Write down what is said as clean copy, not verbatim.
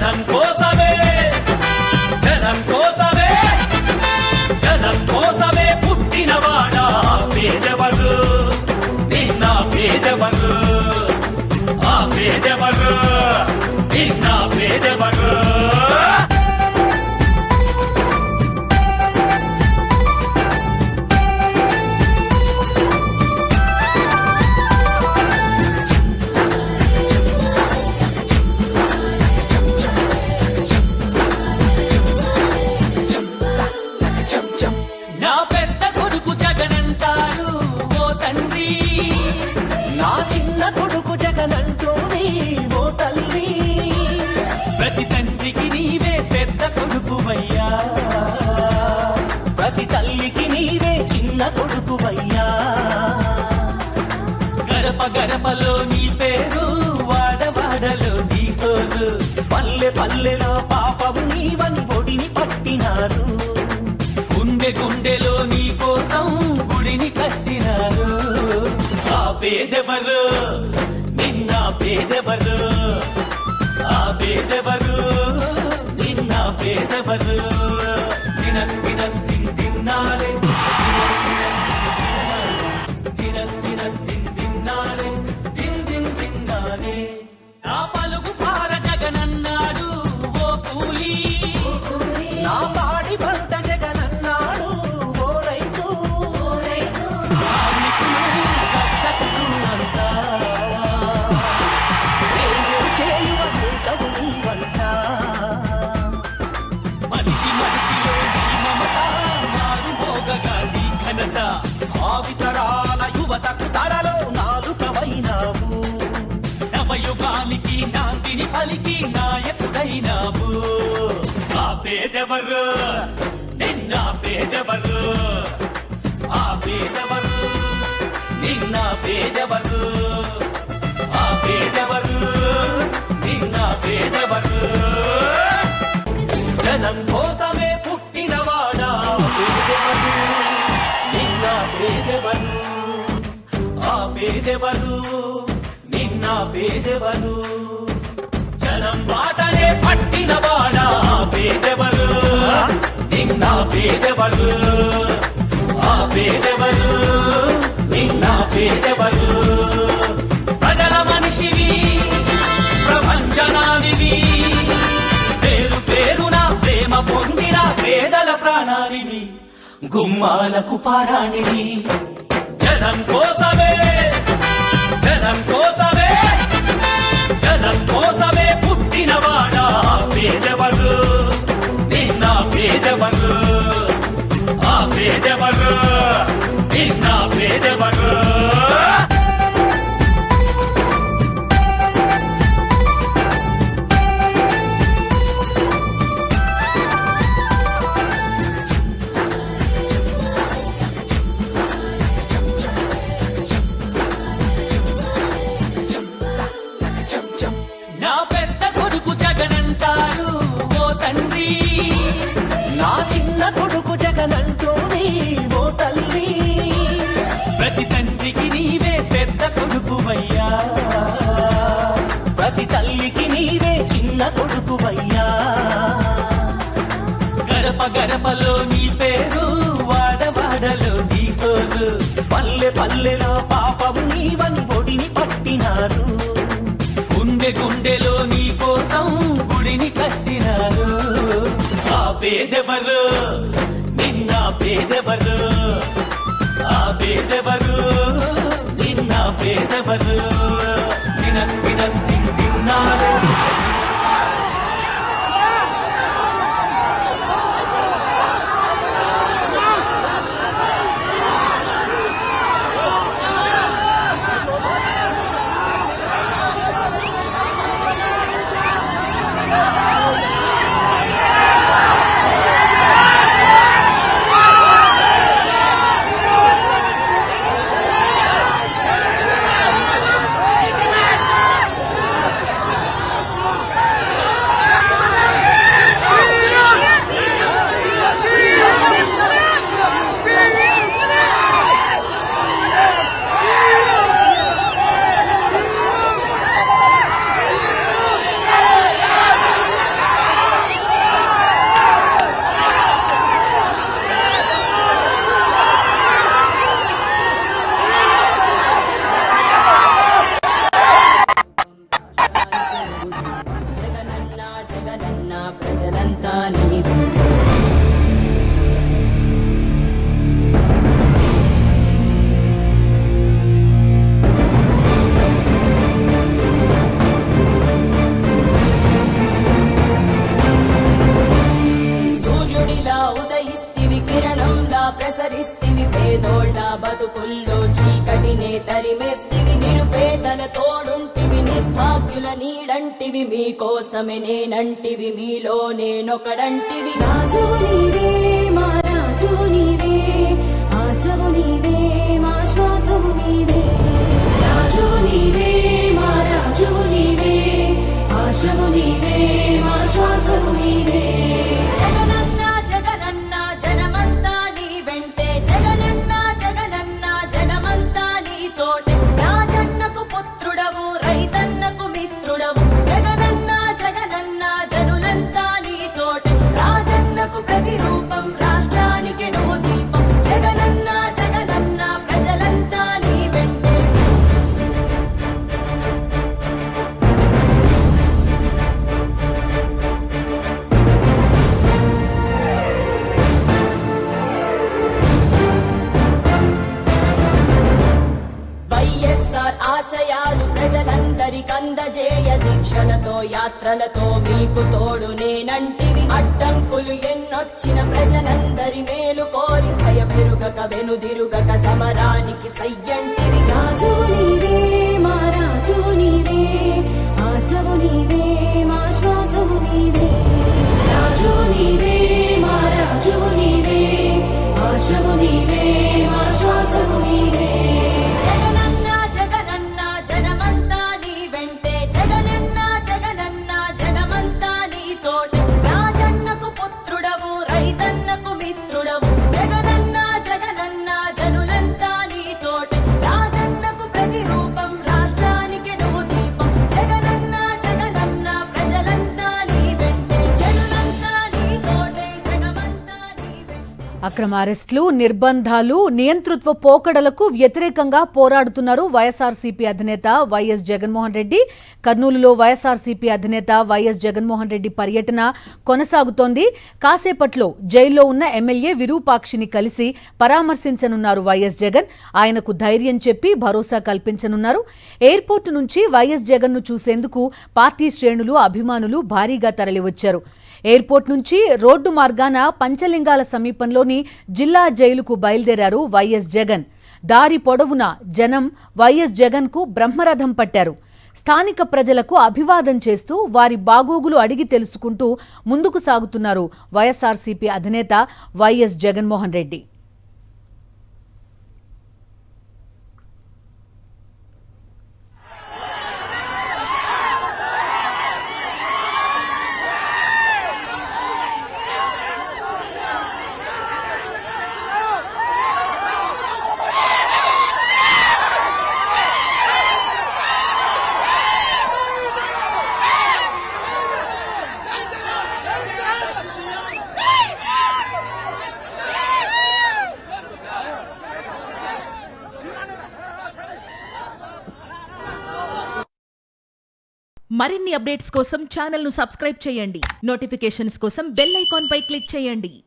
జనం కోసమే జనం కోసమే జనం కోసమే పుట్టినవాడా పేదవరు నిన్న పేదవరు ఆ పేదవరు నిన్న పేదవరు ప్రతి తల్లికి నీవే చిన్న కొడుకువయ్యా గడప గడపలో నీ పేరు వాడవాడలో నీ కోరు పల్లె పల్లెలో పాపము నీవని ఒడిని పట్టినారు గుండె గుండెలో నీ కోసం గుడిని కట్టినారు ఆ పేదెవరు నిన్న పేదెవరు ఆ పేదెవరు నిన్న పేదెవరు దినం దినం తిన్నారే దినం దినం తిన్నారే తిన్నారే నా పలుగు పార జగనన్నాడు ఓ కూలి నా పాడి పంట జగనన్నాడు ఓ రైతు రక్షకుడు అంతా చేయువ తగు నీవంట మనిషి మనిషిలో భావితరాల యువతకు తరలో నాలుకవైనావు నవయుగానికి నాందిని పలికి నాయకుడైనావు ఆ పేదెవరు నిన్న పేదెవరు ఆ పేదెవరు నిన్న పేదెవరు ఆ పేదెవరు నిన్న పేదెవరు జనం కోసమే పుట్టినవాడా పేదెవరు నిన్న పేదెవరు ఆ పేదెవరు నిన్న పేదెవరు జనం బాటనే పట్టినవాడా పేదెవరు నిన్న పేదెవరు ఆ పేదెవరు నిన్న పేదెవరు ప్రజల మనిషివి ప్రపంచనానివి పేరు పేరున ప్రేమ పొందిన పేదల ప్రాణానివి గుమ్మాలకు పారాణివి జనం కోసమే జనం కోసమే జనం కోసమే పుట్టినవాడా పేదవరు నిన్న పేదవరు ఆ పేదవరు నిన్న పేదవరు నా చిన్న కొడుకు జగనంటోని ఓ తల్లి ప్రతి తండ్రికి నీవే పెద్ద కొడుకువయ్యా ప్రతి తల్లికి నీవే చిన్న కొడుకువయ్యా గడప గడపలో నీ పేరు వాడవాడలో నీ కోరు పల్లె పల్లెలో పాపము నీవని ఒడిని పట్టినారు గుండె గుండెలో నీ కోసం గుడిని కట్టినారు ఆ పేదెవరు నిన్న పేదెవరు ఆ పేదెవరు నిన్న పేదెవరు దినం దినం తిన్నారే జగనన్న ప్రజలంతా నీవే. సూర్యుడిలా ఉదయిస్తివి, కిరణంలా ప్రసరిస్తివి, పేదోళ్ళ బతుకుల్లో చీకటినే తరిమేస్తివి, నిరుపేదల తోడుంటివి, నిర్భాగ్యుల నీడంటివి, మీకోసమే నేనంటివి, మీలో నేనొకడంటివి. రాజు నీవే మా రాజు నీవే, ఆశవు నీవే మా శ్వాసవు నీవే. రాజు నీవే మా రాజు నీవే, ఆశవు నీవే మా శ్వాసవు నీవే. జగనన్న జగనన్న జనమంతా నీ వెంటే, జగనన్న జగనన్న జనమంతా నీ తోటే. రాజన్నకు పుత్రుడవు, రైతన్నకు మిత్రుడవు, జగనన్న జగనన్న జనులంతా నీ తోటే. రాజన్నకు ప్రతిరూపం, రాష్ట్రానికి నువ్వు దీపం, జగనన్న జగనన్న ప్రజలంతా నీ వెంటే. వైఎస్ఆర్ ఆశయాలు ప్రజలందరికందజేయ, దీక్షలతో యాత్రలతో మీకు తోడు నేనంటివి. అడ్డంకులు ఎన్నొచ్చిన ప్రజలందరి మేలు కోరి, భయమెరుగక వెనుదిరుగక సమరానికి సయ్యంటివి. రాజు నీవే మా రాజు నీవే, ఆశవు నీవే మా శ్వాసవు నీవే. రాజు నీవే మా రాజు నీవే, ఆశవు నీవే మా శ్వాసవు నీవే. జగనన్న జగనన్న జనమంతా నీ వెంటే, జగనన్న జగనన్న జనమంతా నీ తోటే. రాజన్నకు పుత్రుడవు, రైతన్నకు మిత్రుడవు, జగనన్న జగనన్న జనులంతా నీ తోటే. రాజన్నకు ప్రతిరూపం, రాష్ట్రానికి నువ్వు దీపం, జగనన్న జగనన్న ప్రజలంతా నీ వెంటే. జనులంతా నీ తోటే, జగమంతా నీ వెంటే. అక్రమ అరెస్టులు, నిర్బంధాలు, నియంతృత్వ పోకడలకు వ్యతిరేకంగా పోరాడుతున్నారు వైఎస్ఆర్సీపీ అధినేత వైఎస్ జగన్మోహన్ రెడ్డి. కర్నూలులో వైఎస్ఆర్సీపీ అధినేత వైఎస్ జగన్మోహన్ రెడ్డి పర్యటన కొనసాగుతోంది. కాసేపట్లో జైల్లో ఉన్న ఎమ్మెల్యే విరూపాక్షిని కలిసి పరామర్శించనున్నారు వైఎస్ జగన్. ఆయనకు ధైర్యం చెప్పి భరోసా కల్పించనున్నారు. ఎయిర్పోర్టు నుంచి వైఎస్ జగన్ను చూసేందుకు పార్టీ శ్రేణులు, అభిమానులు భారీగా తరలివచ్చారు. ఎయిర్పోర్ట్ నుంచి రోడ్డు మార్గాన పంచలింగాల సమీపంలోని జిల్లా జైలుకు బయలుదేరారు వైఎస్ జగన్. దారి పొడవునా జనం వైఎస్ జగన్కు బ్రహ్మరథం పట్టారు. స్థానిక ప్రజలకు అభివాదం చేస్తూ వారి బాగోగులు అడిగి తెలుసుకుంటూ ముందుకు సాగుతున్నారు వైఎస్ఆర్సీపీ అధినేత వైఎస్ జగన్మోహన్ రెడ్డి. మరిన్ని అప్డేట్స్ కోసం ఛానల్ ను సబ్స్క్రైబ్ చేయండి. నోటిఫికేషన్స్ కోసం బెల్ ఐకాన్ పై క్లిక్ చేయండి.